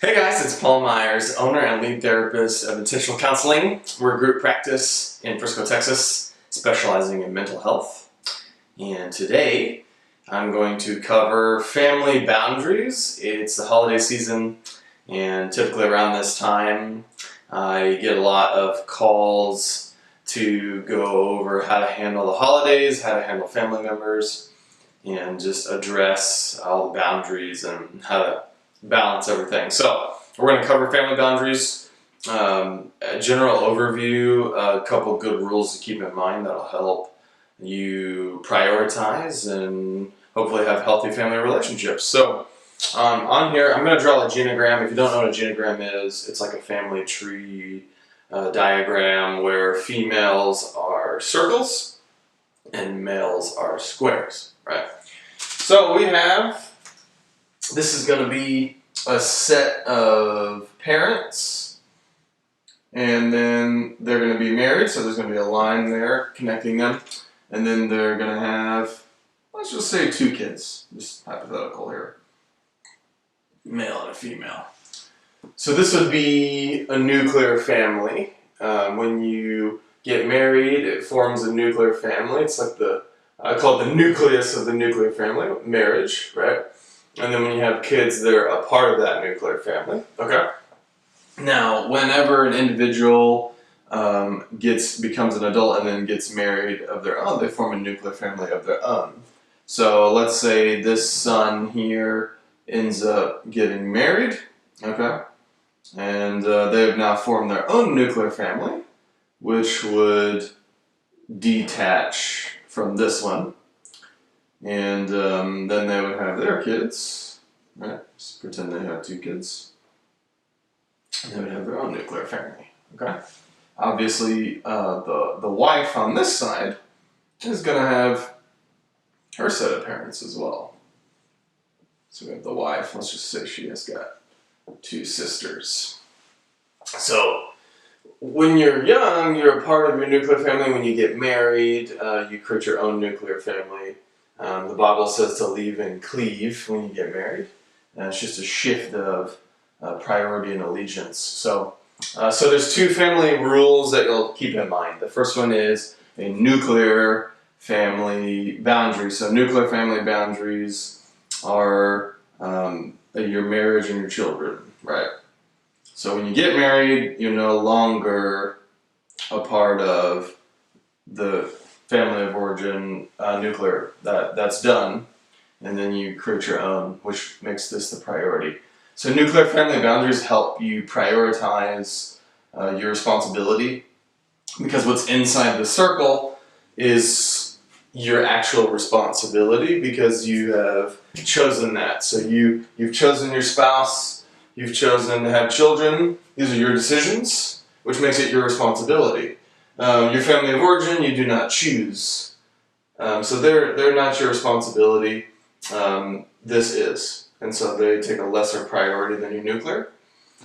Hey guys, it's Paul Myers, owner and lead therapist of Intentional Counseling. We're a group practice in Frisco, Texas, specializing in mental health. And today, I'm going to cover family boundaries. It's the holiday season, and typically around this time, I get a lot of calls to go over how to handle the holidays, how to handle family members, and just address all the boundaries and how to balance everything. So we're going to cover family boundaries, a general overview, a couple good rules to keep in mind that'll help you prioritize and hopefully have healthy family relationships. So on here, I'm going to draw a genogram. If you don't know what a genogram is, it's like a family tree diagram where females are circles and males are squares, right? So we have, this is going to be a set of parents, and then they're going to be married, so there's going to be a line there connecting them, and then they're going to have, let's just say 2 kids, just hypothetical here, male and a female. So this would be a nuclear family. When you get married, it forms a nuclear family. It's like I call it the nucleus of the nuclear family, marriage, right? And then when you have kids, they're a part of that nuclear family, okay? Now, whenever an individual becomes an adult and then gets married of their own, they form a nuclear family of their own. So let's say this son here ends up getting married, okay? And they have now formed their own nuclear family, which would detach from this one. And then they would have their kids, right? Just pretend they have 2 kids. And they would have their own nuclear family, okay? Obviously, the wife on this side is going to have her set of parents as well. So we have the wife, let's just say she has got 2 sisters. So when you're young, you're a part of your nuclear family. When you get married, you create your own nuclear family. The Bible says to leave and cleave when you get married. It's just a shift of priority and allegiance. So there's 2 family rules that you'll keep in mind. The first one is a nuclear family boundary. So nuclear family boundaries are your marriage and your children, right? So when you get married, you're no longer a part of the family of origin nuclear. That's done, and then you create your own, which makes this the priority. So nuclear family boundaries help you prioritize your responsibility, because what's inside the circle is your actual responsibility, because you have chosen that. So you've chosen your spouse, you've chosen to have children. These are your decisions, which makes it your responsibility. Your family of origin, you do not choose. So they're not your responsibility. This is. And so they take a lesser priority than your nuclear.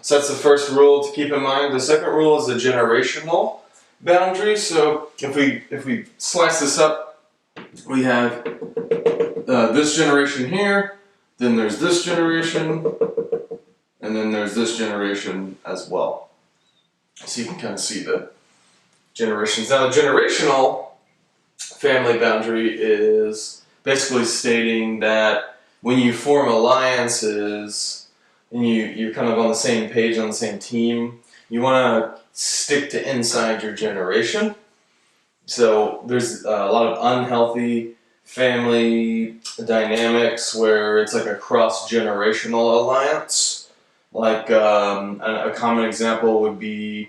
So that's the first rule to keep in mind. The second rule is a generational boundary. So if we slice this up, we have this generation here, then there's this generation, and then there's this generation as well. So you can kind of see the generations. Now, the generational family boundary is basically stating that when you form alliances and you're kind of on the same page, on the same team, you want to stick to inside your generation. So there's a lot of unhealthy family dynamics where it's like a cross-generational alliance. Like a common example would be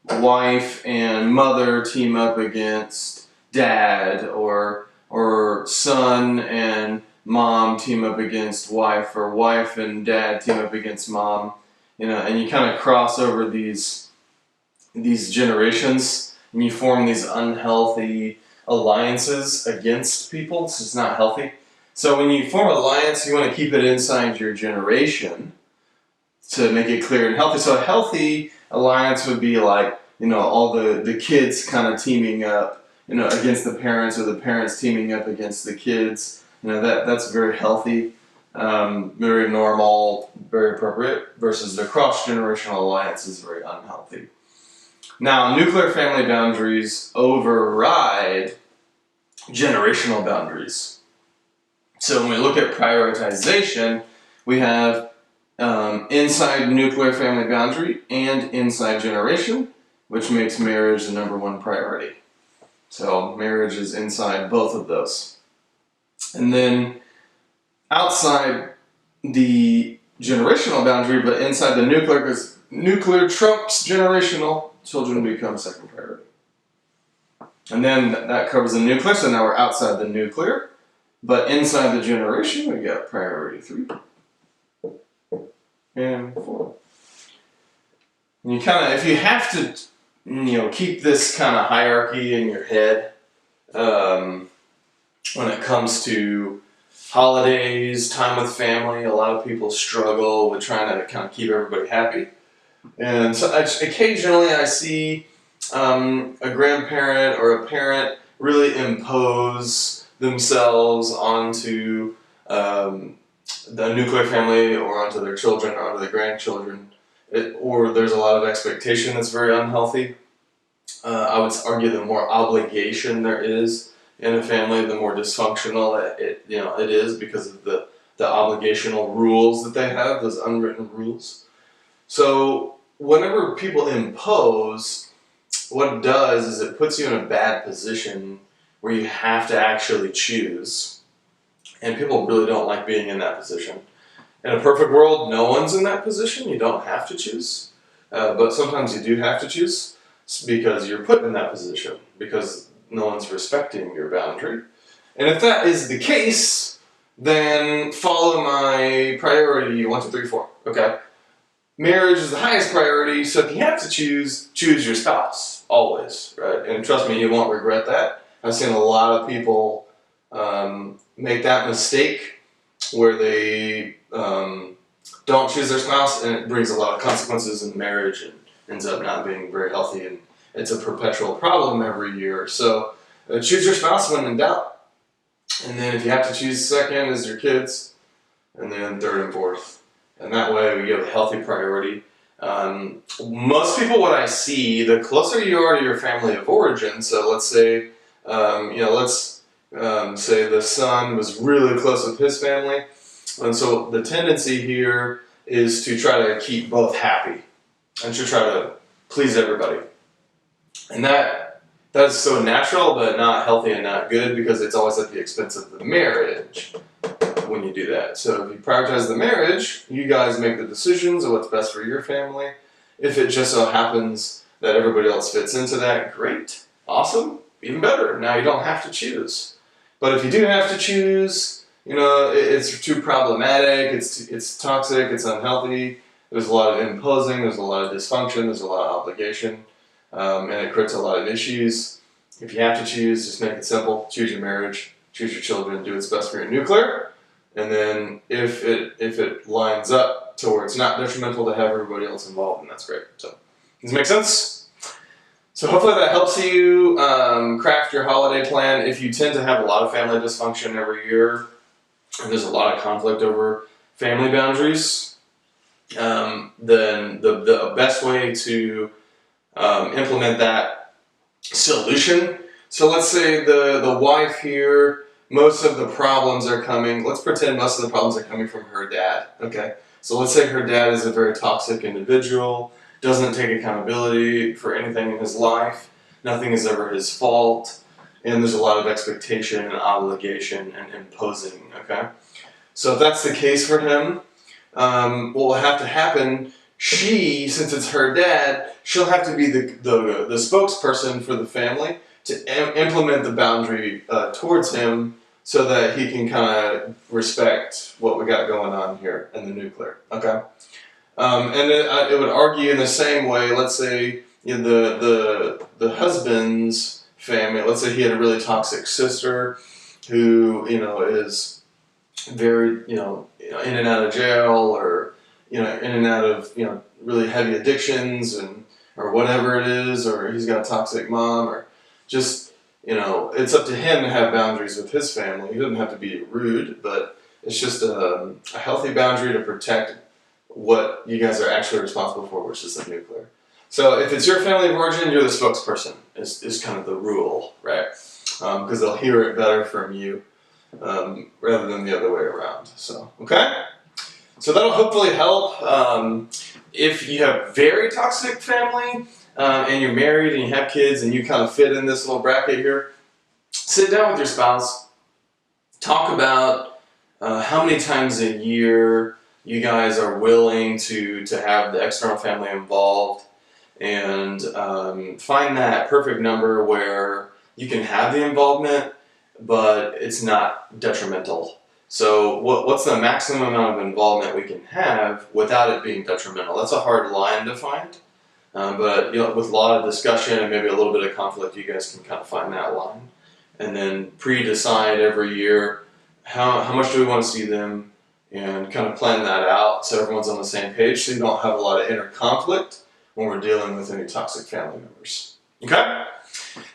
wife and mother team up against dad, or son and mom team up against wife, or wife and dad team up against mom, and you kind of cross over these generations, and you form these unhealthy alliances against people. This is not healthy. So when you form an alliance, you want to keep it inside your generation to make it clear and healthy. So a healthy alliance would be like, all the kids kind of teaming up, against the parents, or the parents teaming up against the kids. That's very healthy. very normal, very appropriate, versus the cross-generational alliance is very unhealthy. Now, nuclear family boundaries override generational boundaries. So when we look at prioritization, we have inside nuclear family boundary and inside generation, which makes marriage the #1 priority. So marriage is inside both of those. And then outside the generational boundary, but inside the nuclear, because nuclear trumps generational, children become second priority. And then that covers the nuclear, so now we're outside the nuclear. But inside the generation, we got priority 3 and 4. And you kind of, if you have to, keep this kind of hierarchy in your head when it comes to holidays, time with family. A lot of people struggle with trying to kind of keep everybody happy. And so occasionally I see a grandparent or a parent really impose themselves onto the nuclear family or onto their children or onto their grandchildren. Or there's a lot of expectation that's very unhealthy. I would argue the more obligation there is in a family, the more dysfunctional it is, because of the obligational rules that they have, those unwritten rules. So whenever people impose, what it does is it puts you in a bad position where you have to actually choose. And people really don't like being in that position. In a perfect world, no one's in that position. You don't have to choose. But sometimes you do have to choose because you're put in that position, because no one's respecting your boundary. And if that is the case, then follow my priority 1, 2, 3, 4. Okay? Marriage is the highest priority, so if you have to choose your spouse, always, right? And trust me, you won't regret that. I've seen a lot of people make that mistake where they don't choose their spouse, and it brings a lot of consequences in marriage and ends up not being very healthy, and it's a perpetual problem every year. So choose your spouse when in doubt. And then if you have to choose second is your kids, and then third and fourth. And that way we give a healthy priority. Most people, what I see, the closer you are to your family of origin, so let's say, say the son was really close with his family, and so the tendency here is to try to keep both happy and to try to please everybody. And that's so natural, but not healthy and not good, because it's always at the expense of the marriage when you do that. So if you prioritize the marriage, you guys make the decisions of what's best for your family. If it just so happens that everybody else fits into that, great, awesome, even better. Now you don't have to choose. But if you do have to choose, it's too problematic, it's toxic, it's unhealthy, there's a lot of imposing, there's a lot of dysfunction, there's a lot of obligation, and it creates a lot of issues. If you have to choose, just make it simple. Choose your marriage, choose your children, do what's best for your nuclear. And then if it lines up to where it's not detrimental to have everybody else involved, then that's great. So, does it make sense? So hopefully that helps you craft your holiday plan. If you tend to have a lot of family dysfunction every year, and there's a lot of conflict over family boundaries, then the best way to implement that solution. So let's say the wife here, most of the problems are coming, let's pretend most of the problems are coming from her dad, okay? So let's say her dad is a very toxic individual, doesn't take accountability for anything in his life, nothing is ever his fault, and there's a lot of expectation and obligation and imposing, okay? So if that's the case for him, what will have to happen, since it's her dad, she'll have to be the spokesperson for the family to implement the boundary towards him, so that he can kind of respect what we got going on here in the nuclear, okay? And then it would argue in the same way, let's say the husband's family, let's say he had a really toxic sister who, is very, in and out of jail, or, in and out of, really heavy addictions or whatever it is, or he's got a toxic mom, or just, it's up to him to have boundaries with his family. He doesn't have to be rude, but It's just a healthy boundary to protect what you guys are actually responsible for, which is the nuclear. So if it's your family of origin, you're the spokesperson, is kind of the rule, right? Because they'll hear it better from you rather than the other way around. So, okay? So that'll hopefully help. If you have very toxic family and you're married and you have kids and you kind of fit in this little bracket here, sit down with your spouse, talk about how many times a year you guys are willing to have the external family involved, and find that perfect number where you can have the involvement, but it's not detrimental. So what's the maximum amount of involvement we can have without it being detrimental? That's a hard line to find, but with a lot of discussion and maybe a little bit of conflict, you guys can kind of find that line. And then pre-decide every year how much do we want to see them, and kind of plan that out so everyone's on the same page so you don't have a lot of inner conflict when we're dealing with any toxic family members. Okay?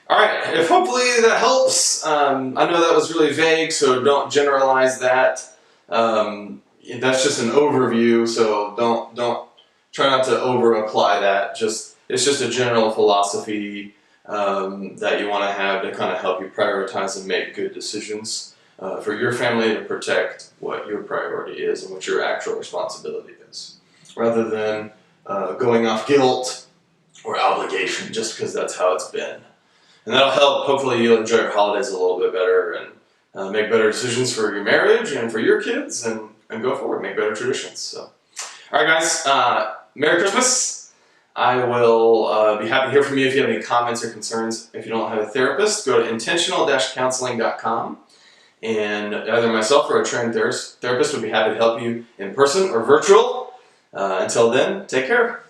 Alright, if hopefully that helps. I know that was really vague, so don't generalize that. That's just an overview, so don't try not to over-apply that. It's just a general philosophy that you want to have to kind of help you prioritize and make good decisions for your family, to protect what your priority is and what your actual responsibility is, rather than going off guilt or obligation just because that's how it's been. And that'll help. Hopefully you'll enjoy your holidays a little bit better and make better decisions for your marriage and for your kids, and go forward, make better traditions. So, all right, guys, Merry Christmas. I will be happy to hear from you if you have any comments or concerns. If you don't have a therapist, go to intentional-counseling.com, and either myself or a trained therapist would be happy to help you in person or virtual. Until then, take care.